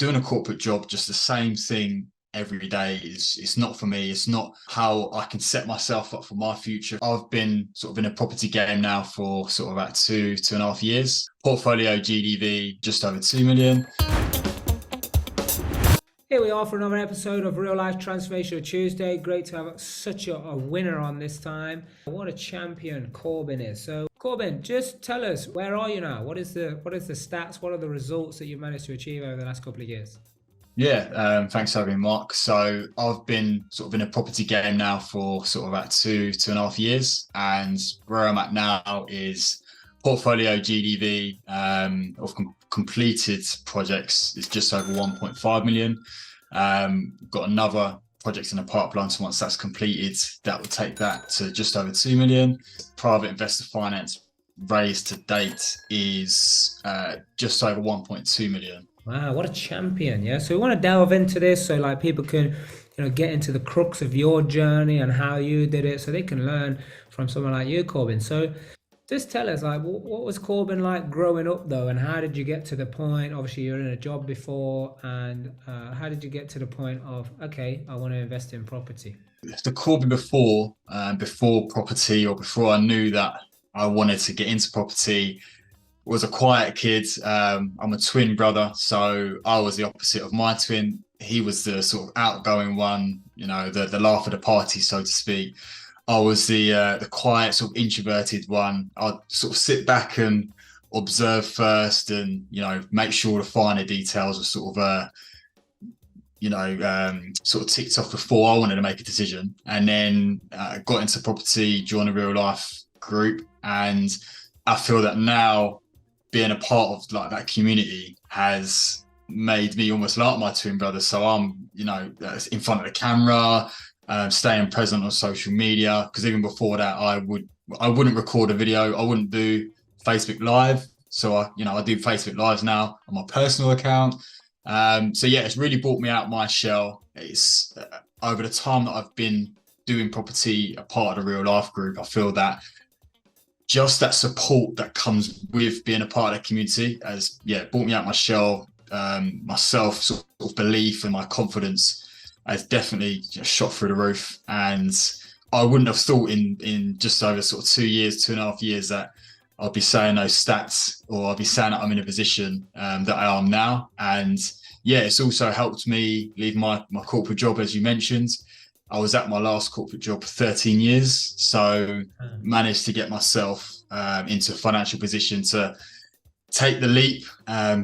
doing a corporate job, just the same thing every day is it's not for me. It's not how I can set myself up for my future. I've been sort of in a property game now for sort of about 2.5 years. Portfolio GDV just over 2 million. Here we are for another episode of Real Life Transformational Tuesday. Great to have such a winner on this time. What a champion Corbin is. So Corbin, just tell us, where are you now? What is the stats? What are the results that you've managed to achieve over the last couple of years? Yeah, thanks for having me, Mark. So I've been sort of in a property game now for sort of about 2.5 years, and where I'm at now is portfolio GDV of completed projects is just over 1.5 million. Got another project in the pipeline, so once that's completed, that will take that to just over 2 million. Private investor finance raised to date is just over 1.2 million. Wow, what a champion. Yeah. So we want to delve into this so like people can, get into the crux of your journey and how you did it so they can learn from someone like you, Corbin. So just tell us, like, what was Corbin like growing up though, and how did you get to the point? Obviously you're in a job before, and how did you get to the point of, okay, I want to invest in property? The Corbin before property, or before I knew that I wanted to get into property, was a quiet kid. I'm a twin brother, so I was the opposite of my twin. He was the sort of outgoing one, the laugh of the party, so to speak. I was the quiet, sort of introverted one. I'd sort of sit back and observe first, and make sure the finer details were sort of sort of ticked off before I wanted to make a decision. And then got into property, joined a real life group, and I feel that now being a part of like that community has made me almost like my twin brother. So I'm, in front of the camera, staying present on social media. Because even before that, I wouldn't record a video. I wouldn't do Facebook Live. So I do Facebook Lives now on my personal account. So yeah, it's really brought me out my shell. It's over the time that I've been doing property, a part of the real life group, I feel that just that support that comes with being a part of the community has brought me out my shell. My self sort of belief and my confidence has definitely shot through the roof. And I wouldn't have thought in just over sort of 2.5 years that I'll be saying those stats, or I'll be saying that I'm in a position that I am now. And yeah, it's also helped me leave my corporate job, as you mentioned. I was at my last corporate job for 13 years, so managed to get myself into a financial position to take the leap,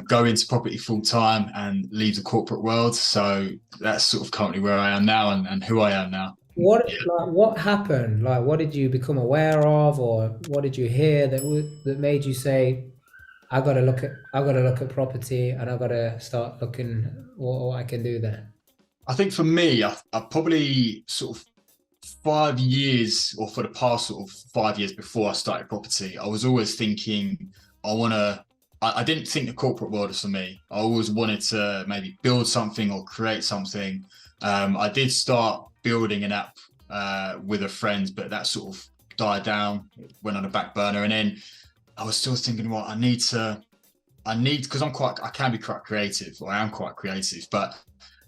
go into property full time and leave the corporate world. So that's sort of currently where I am now and who I am now. What happened? Like, what did you become aware of, or what did you hear that made you say, I gotta look at property, and I gotta start looking what I can do there? I think for me, I probably sort of 5 years, or for the past sort of 5 years before I started property, I was always thinking I didn't think the corporate world was for me. I always wanted to maybe build something or create something. I did start building an app with a friend, but that sort of died down, went on the back burner. And then I was still thinking, well, because I can be quite creative, or I am quite creative, but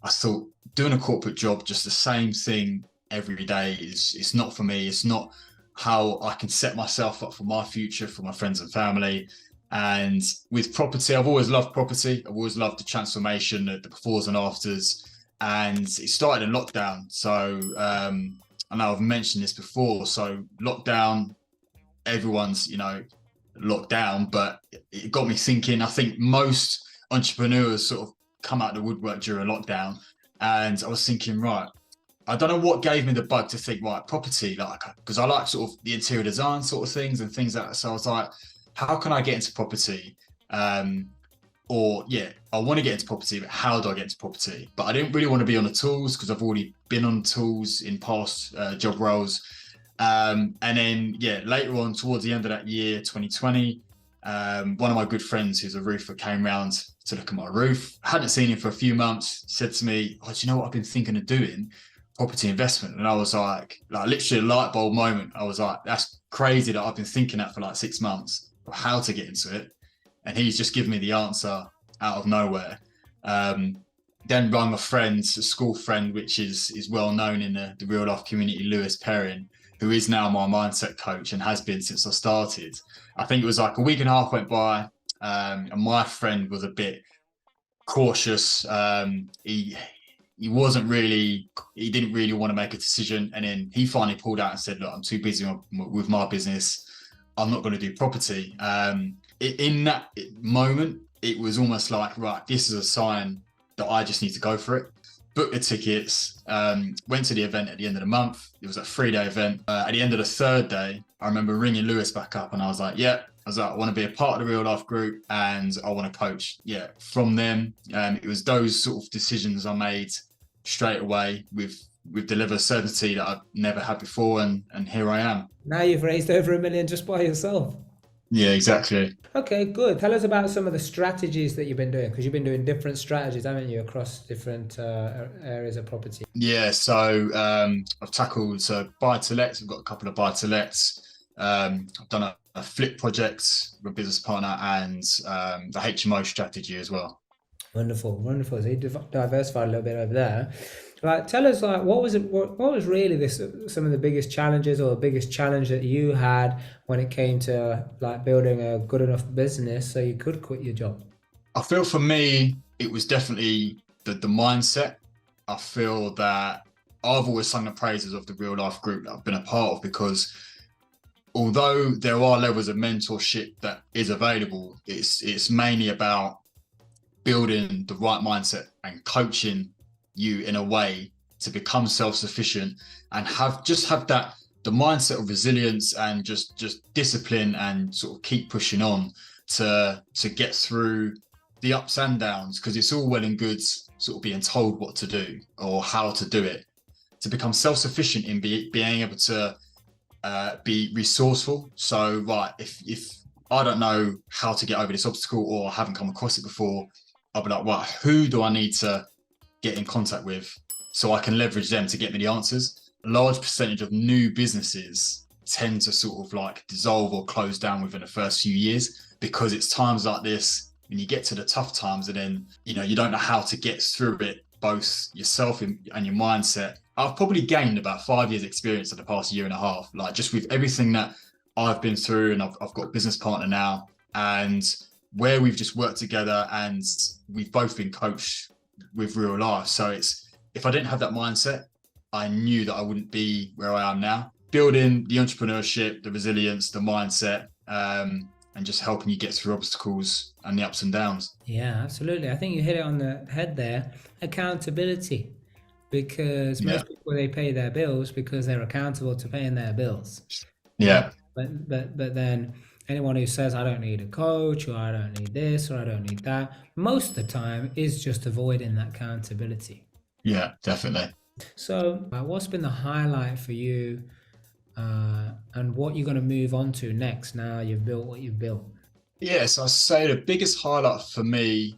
I thought doing a corporate job, just the same thing every day it's not for me. It's not how I can set myself up for my future, for my friends and family. And with property, I've always loved property. I've always loved the transformation, the befores and afters. And it started in lockdown. So I know I've mentioned this before. So lockdown, everyone's, locked down, but it got me thinking. I think most entrepreneurs sort of come out of the woodwork during lockdown. And I was thinking, right, I don't know what gave me the bug to think, right, property, like, because I like sort of the interior design sort of things and things like that. So I was like, how can I get into property? I want to get into property, but how do I get into property? But I didn't really want to be on the tools, because I've already been on tools in past job roles. And then, later on, towards the end of that year, 2020, one of my good friends, who's a roofer, came round to look at my roof. I hadn't seen him for a few months. He said to me, do you know what I've been thinking of doing? Property investment. And I was like literally a light bulb moment. I was like, that's crazy that I've been thinking that for like 6 months of how to get into it. And he's just given me the answer out of nowhere. Then rang a friend, a school friend, which is well known in the real life community, Lewis Perrin, who is now my mindset coach and has been since I started. I think it was like a week and a half went by, and my friend was a bit cautious. He wasn't really, he didn't really want to make a decision, and then he finally pulled out and said, "Look, I'm too busy with my business. I'm not going to do property." In that moment, it was almost like, right, this is a sign that I just need to go for it. Booked the tickets, went to the event at the end of the month. It was a 3-day event. At the end of the 3rd day, I remember ringing Lewis back up and I was like, yeah, I want to be a part of the real life group and I want to coach. Yeah, from them, it was those sort of decisions I made straight away with the level of certainty that I've never had before. And here I am. Now you've raised over $1 million just by yourself. Yeah, exactly. Okay, good. Tell us about some of the strategies that you've been doing, because you've been doing different strategies, haven't you, across different areas of property? Yeah, so I've tackled buy-to-lets. I've got a couple of buy-to-lets. I've done a flip project with a business partner and the HMO strategy as well. Wonderful, wonderful. So you diversified a little bit over there. Like, tell us, like, what was really some of the biggest challenges or the biggest challenge that you had when it came to like building a good enough business so you could quit your job? I feel for me, it was definitely the mindset. I feel that I've always sung the praises of the real life group that I've been a part of, because although there are levels of mentorship that is available, it's mainly about building the right mindset and coaching you in a way to become self-sufficient and have that the mindset of resilience and just discipline and sort of keep pushing on to get through the ups and downs, because it's all well and good sort of being told what to do or how to do it. To become self-sufficient in being able to be resourceful. So right, if I don't know how to get over this obstacle or I haven't come across it before, I'll be like, well, who do I need to get in contact with so I can leverage them to get me the answers? A large percentage of new businesses tend to sort of like dissolve or close down within the first few years, because it's times like this when you get to the tough times and then, you don't know how to get through it, both yourself and your mindset. I've probably gained about 5 years experience in the past year and a half, like just with everything that I've been through, and I've got a business partner now, and where we've just worked together and we've both been coached with real life. So if I didn't have that mindset, I knew that I wouldn't be where I am now. Building the entrepreneurship, the resilience, the mindset, and just helping you get through obstacles and the ups and downs. Yeah, absolutely. I think you hit it on the head there. Accountability, because most people, they pay their bills because they're accountable to paying their bills. Yeah. But then anyone who says I don't need a coach or I don't need this or I don't need that, most of the time is just avoiding that accountability. Yeah, definitely. So what's been the highlight for you, and what you're going to move on to next now you've built what you've built? Yes, I say the biggest highlight for me,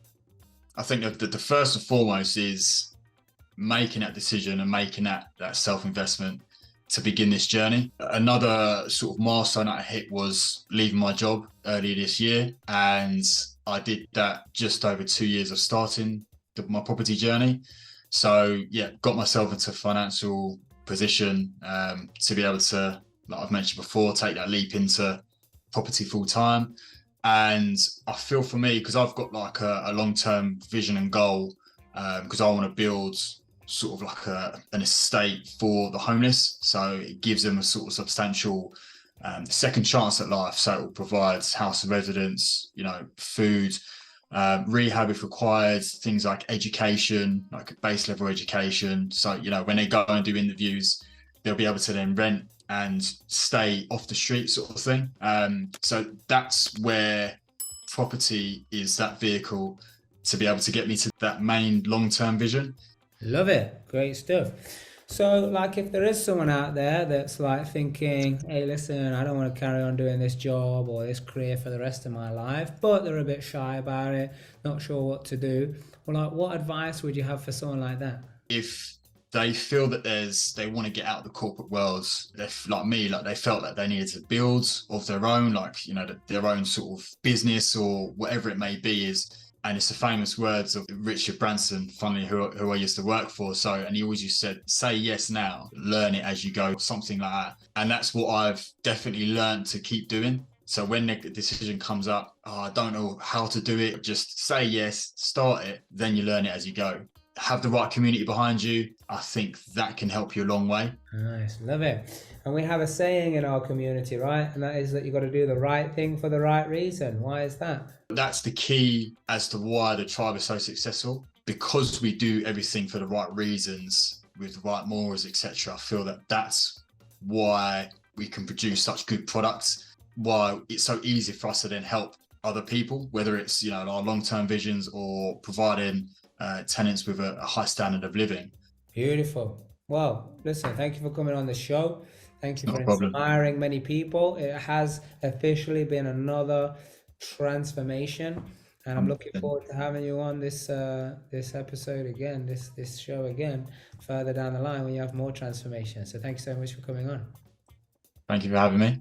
I think that the first and foremost is making that decision and making that self-investment to begin this journey. Another sort of milestone that I hit was leaving my job earlier this year, and I did that just over 2 years of starting my property journey. So yeah, got myself into a financial position to be able to, like I've mentioned before, take that leap into property full time. And I feel for me, because I've got like a long-term vision and goal, because I want to build sort of like an estate for the homeless. So it gives them a sort of substantial second chance at life. So it will provide house of residence, food, rehab if required, things like education, like base level education. So, when they go and do interviews, they'll be able to then rent and stay off the street sort of thing. So that's where property is that vehicle to be able to get me to that main long-term vision. Love it. Great stuff. So like, if there is someone out there that's like thinking, hey, listen, I don't want to carry on doing this job or this career for the rest of my life, but they're a bit shy about it, not sure what to do. Well, like, what advice would you have for someone like that? If they feel that they want to get out of the corporate world, like me, like they felt that they needed to build of their own, like, their own sort of business or whatever it may be, is And it's the famous words of Richard Branson, funnily, who I used to work for. So, and he always just said, say yes now, learn it as you go, something like that. And that's what I've definitely learned to keep doing. So when the decision comes up, oh, I don't know how to do it, just say yes, start it, then you learn it as you go. Have the right community behind you. I think that can help you a long way. Nice, love it. And we have a saying in our community, right? And that is that you got to do the right thing for the right reason. Why is that? That's the key as to why the tribe is so successful, because we do everything for the right reasons with the right morals, etc. I feel that that's why we can produce such good products, why it's so easy for us to then help other people, whether it's, you know, our long-term visions or providing tenants with a high standard of living. Beautiful. Well, listen, thank you for coming on the show. Thank you Not for a problem. inspiring many people. It has officially been another transformation, and I'm looking forward to having you on this this episode again, this show again, further down the line when you have more transformation. So thank you so much for coming on. Thank you for having me.